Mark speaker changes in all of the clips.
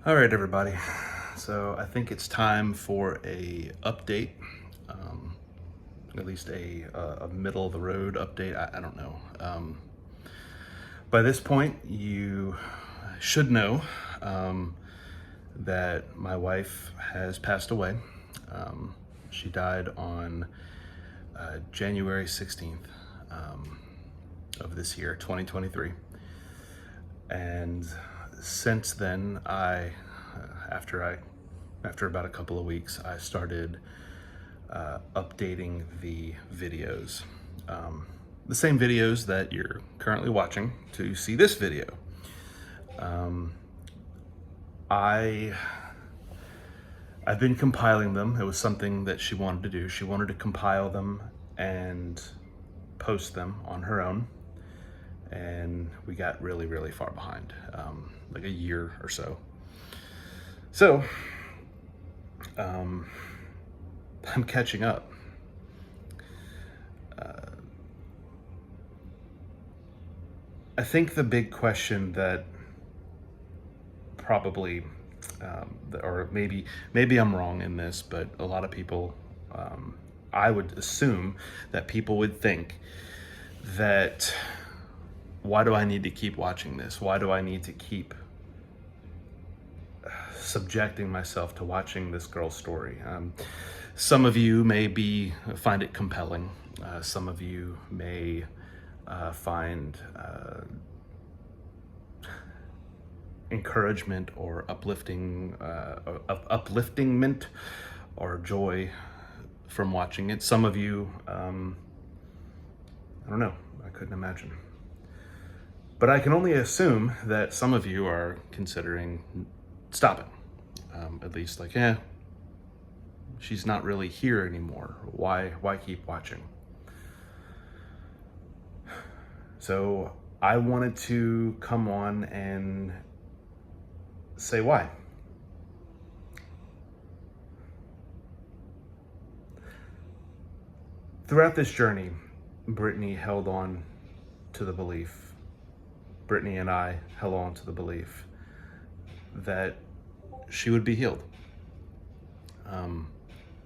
Speaker 1: All right, everybody. So I think it's time for a update, at least a middle of the road update. I don't know. By this point, you should know that my wife has passed away. She died on January 16th of this year, 2023. And since then, after about a couple of weeks, I started updating the videos. The same videos that you're currently watching to see this video. I've been compiling them. It was something that she wanted to do. She wanted to compile them and post them on her own. And we got really, really far behind, like a year or so. So, I'm catching up. I think the big question that probably, or maybe I'm wrong in this, but a lot of people, I would assume that people would think that, why do I need to keep watching this? Why do I need to keep subjecting myself to watching this girl's story? Some of you may find it compelling. Some of you may find encouragement or upliftingment or joy from watching it. Some of you, I don't know, I couldn't imagine. But I can only assume that some of you are considering stopping. At least like, she's not really here anymore. Why keep watching? So I wanted to come on and say why. Throughout this journey, Brittany held on to the belief, Brittany and I held on to the belief that she would be healed,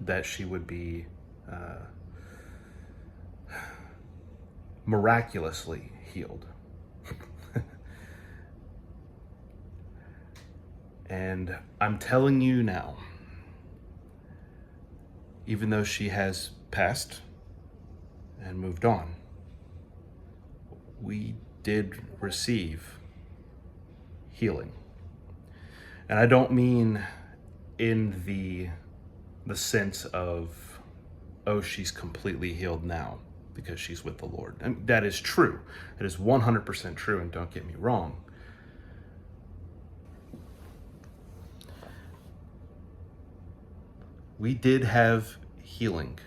Speaker 1: that she would be miraculously healed. And I'm telling you now, even though she has passed and moved on, we did receive healing. And I don't mean in the sense of, oh, she's completely healed now because she's with the Lord. And that is true. It is 100% true, and don't get me wrong. We did have healing.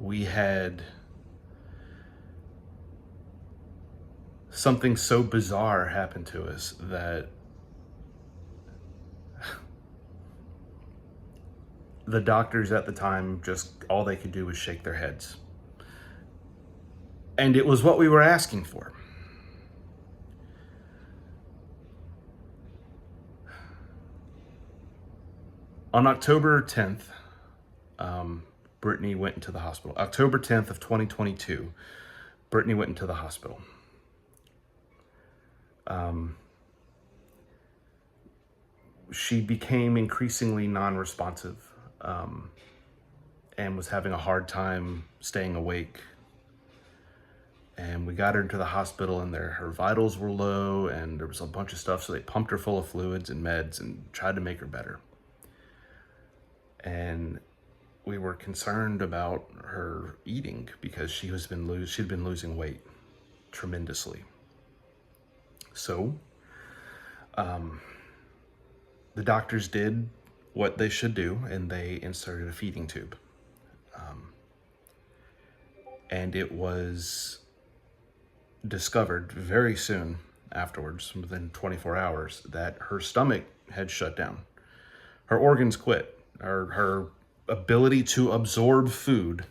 Speaker 1: We had something so bizarre happen to us that the doctors at the time, just all they could do was shake their heads. And it was what we were asking for. On October 10th, Brittany went into the hospital. October 10th of 2022, Brittany went into the hospital. She became increasingly non-responsive, and was having a hard time staying awake. And we got her into the hospital, and her vitals were low, and there was a bunch of stuff, so they pumped her full of fluids and meds and tried to make her better. And we were concerned about her eating because she'd been losing weight tremendously. So, the doctors did what they should do, and they inserted a feeding tube. And it was discovered very soon afterwards, within 24 hours, that her stomach had shut down. Her organs quit. Her ability to absorb food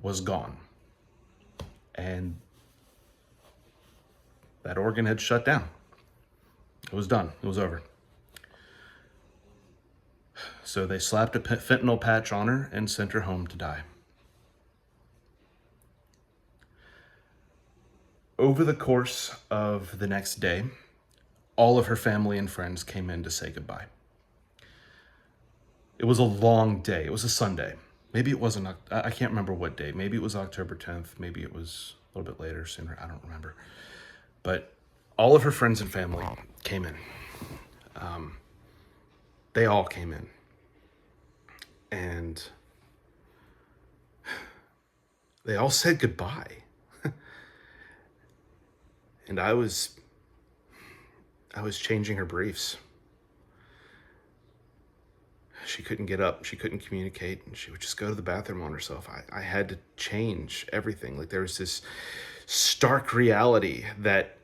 Speaker 1: was gone. And that organ had shut down. It was done. It was over. So they slapped a fentanyl patch on her and sent her home to die. Over the course of the next day, all of her family and friends came in to say goodbye. It was a long day. It was a Sunday. Maybe it wasn't, I can't remember what day. Maybe it was October 10th. Maybe it was a little bit later, sooner. I don't remember. But all of her friends and family came in. They all came in. And they all said goodbye. And I was changing her briefs. She couldn't get up, she couldn't communicate, and she would just go to the bathroom on herself. I had to change everything. Like, there was this stark reality that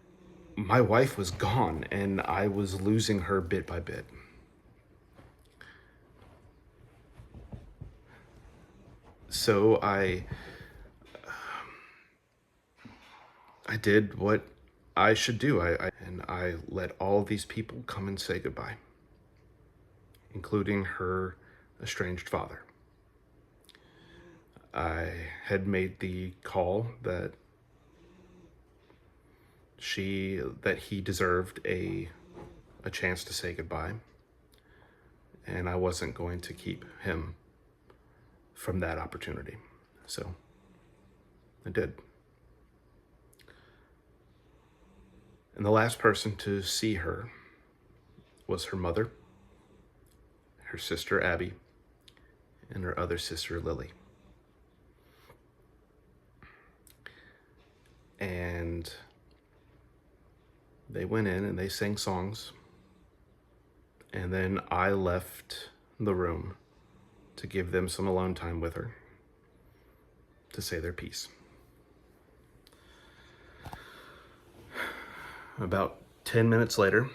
Speaker 1: my wife was gone and I was losing her bit by bit. So I did what I should do. I let all these people come and say goodbye, including her estranged father. I had made the call that he deserved a chance to say goodbye, and I wasn't going to keep him from that opportunity. So I did. And the last person to see her was her mother, her sister Abby, and her other sister Lily. And they went in and they sang songs. And then I left the room to give them some alone time with her, to say their piece. About 10 minutes later,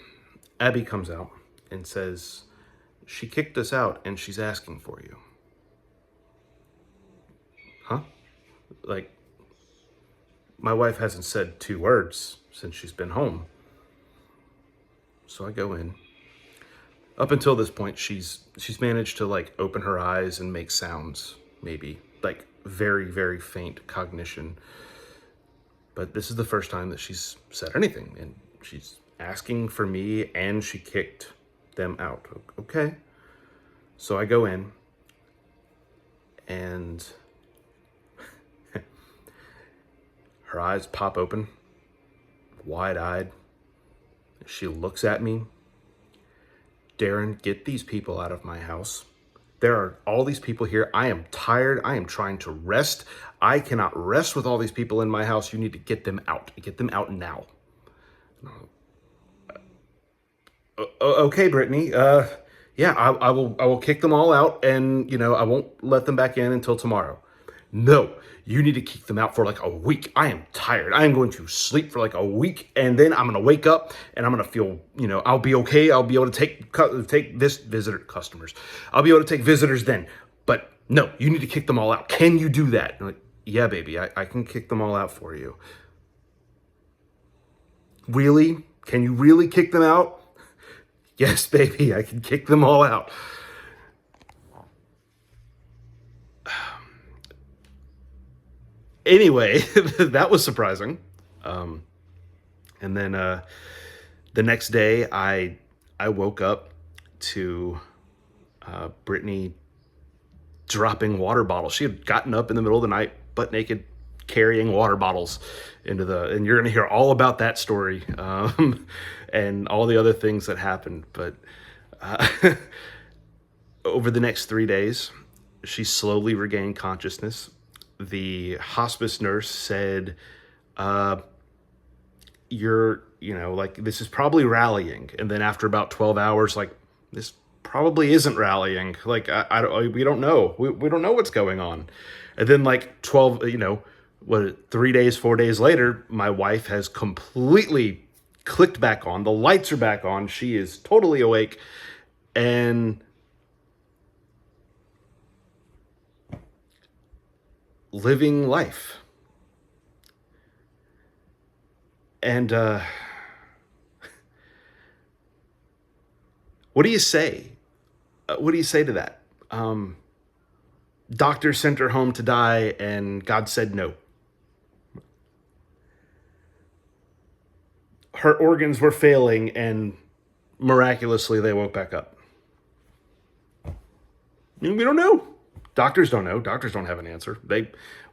Speaker 1: Abby comes out and says, "She kicked us out and she's asking for you." Huh? Like, my wife hasn't said 2 words since she's been home. So I go in. Up until this point, she's managed to, like, open her eyes and make sounds, maybe, like very, very faint cognition. But this is the first time that she's said anything, and she's asking for me, and she kicked them out. Okay. So I go in, and her eyes pop open, wide-eyed. She looks at me. "Darren, get these people out of my house. There are all these people here. I am tired. I am trying to rest. I cannot rest with all these people in my house. You need to get them out. Get them out now." Okay, Brittany. Yeah, I will kick them all out, and I won't let them back in until tomorrow. "No, you need to kick them out for like a week. I am tired. I am going to sleep for like a week, and then I'm going to wake up and I'm going to feel, I'll be okay. I'll be able to take this customers. I'll be able to take visitors then. But no, you need to kick them all out. Can you do that?" I'm like, "Yeah, baby, I can kick them all out for you." "Really? Can you really kick them out?" "Yes, baby, I can kick them all out." Anyway, that was surprising. And then the next day, I woke up to Brittany dropping water bottles. She had gotten up in the middle of the night, butt naked, carrying water bottles and you're going to hear all about that story and all the other things that happened. But over the next 3 days, she slowly regained consciousness. The hospice nurse said, "You're, this is probably rallying." And then after about 12 hours, like, "This probably isn't rallying. Like, we don't know. We don't know what's going on." And then like 12, 3 days, 4 days later, my wife has completely clicked back on. The lights are back on. She is totally awake. And living life. And what do you say What do you say to that? Doctor sent her home to die, and God said no. Her organs were failing, and miraculously they woke back up. We don't know. Doctors don't know. Doctors don't have an answer.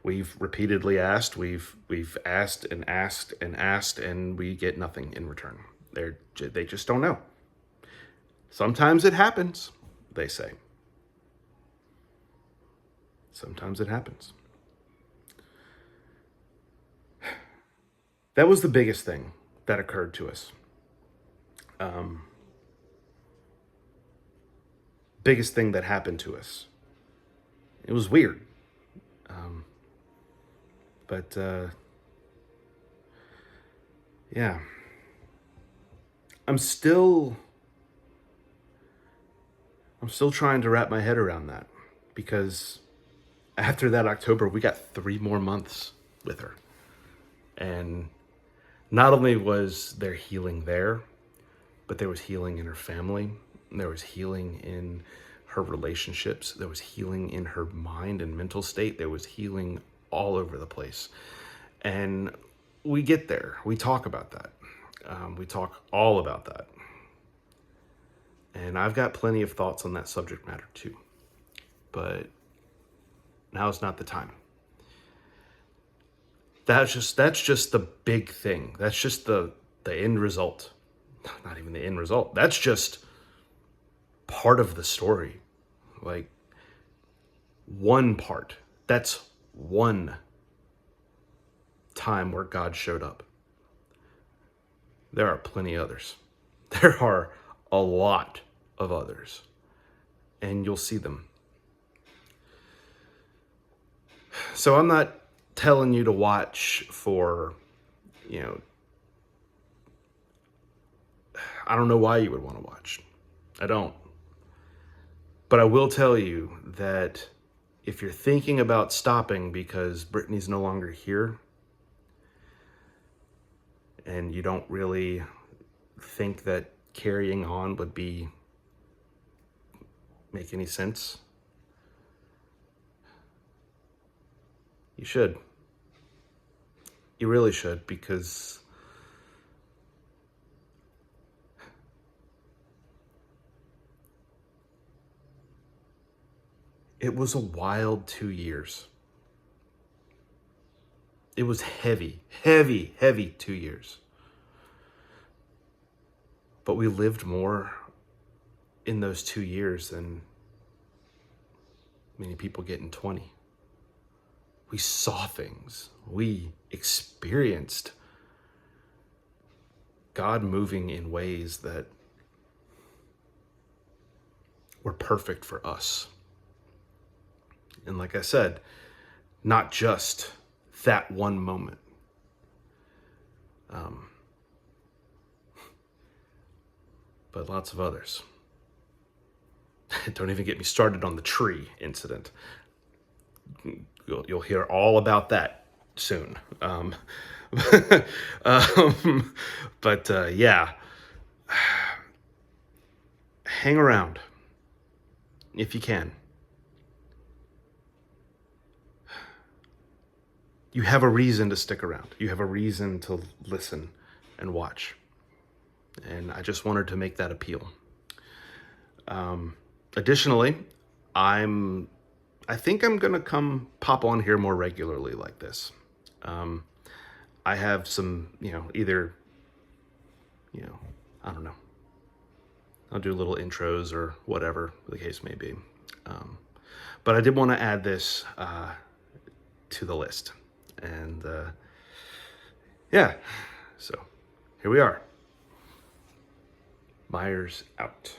Speaker 1: We've repeatedly asked. We've asked and asked and asked, and we get nothing in return. They just don't know. Sometimes it happens, they say. Sometimes it happens. That was the biggest thing that occurred to us. Biggest thing that happened to us. It was weird. But yeah. I'm still trying to wrap my head around that, because after that October, we got 3 more months with her. And not only was there healing there, but there was healing in her family. There was healing in her relationships. There was healing in her mind and mental state. There was healing all over the place. And we get there. We talk about that. We talk all about that. And I've got plenty of thoughts on that subject matter too. But now's not the time. That's just the big thing. That's just the end result. Not even the end result. That's just part of the story. Like, one part. That's one time where God showed up. There are plenty others. There are a lot of others. And you'll see them. So I'm not telling you to watch for, I don't know why you would want to watch. I don't. But I will tell you that if you're thinking about stopping because Brittany's no longer here, and you don't really think that carrying on would make any sense, you should. You really should, because it was a wild 2 years. It was heavy 2 years. But we lived more in those 2 years than many people get in 20. We saw things. We experienced God moving in ways that were perfect for us. And like I said, not just that one moment. But lots of others. Don't even get me started on the tree incident. You'll hear all about that soon. But yeah, hang around if you can. You have a reason to stick around. You have a reason to listen and watch. And I just wanted to make that appeal. Additionally, I think I'm gonna come pop on here more regularly like this. I have some, either, I don't know. I'll do little intros or whatever the case may be. But I did want to add this to the list. And yeah, so here we are. Myers out.